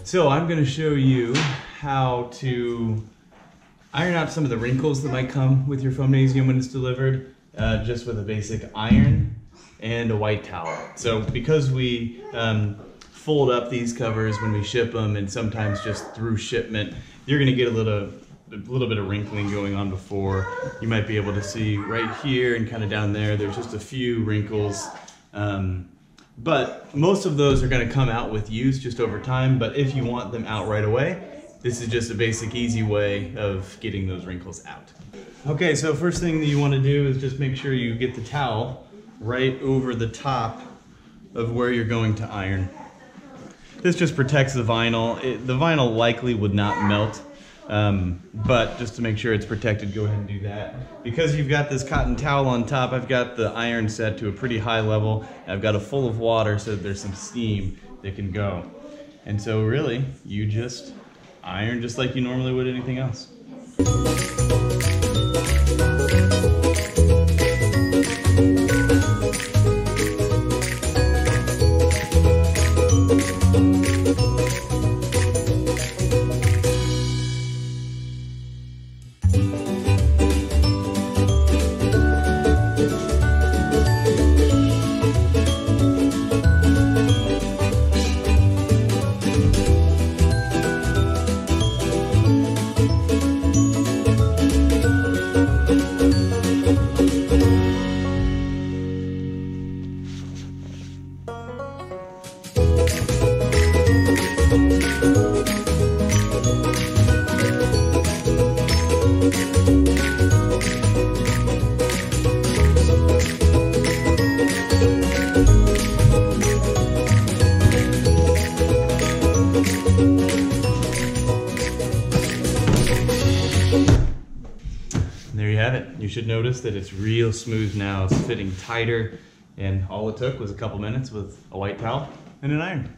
So I'm going to show you how to iron out some of the wrinkles that might come with your Foamnasium when it's delivered, just with a basic iron and a white towel. So because we fold up these covers when we ship them, and sometimes just through shipment, you're going to get a little bit of wrinkling going on before. You might be able to see right here and kind of down there, there's just a few wrinkles. But most of those are going to come out with use just over time. But if you want them out right away, this is just a basic, easy way of getting those wrinkles out. Okay, so first thing that you want to do is just make sure you get the towel right over the top of where you're going to iron. This just protects the vinyl. The vinyl likely would not melt, but just to make sure it's protected, go ahead and do that. Because you've got this cotton towel on top, I've got the iron set to a pretty high level. I've got it full of water so that there's some steam that can go. And so really, you just iron just like you normally would anything else. There you have it. You should notice that it's real smooth now. It's fitting tighter, and all it took was a couple minutes with a white towel and an iron.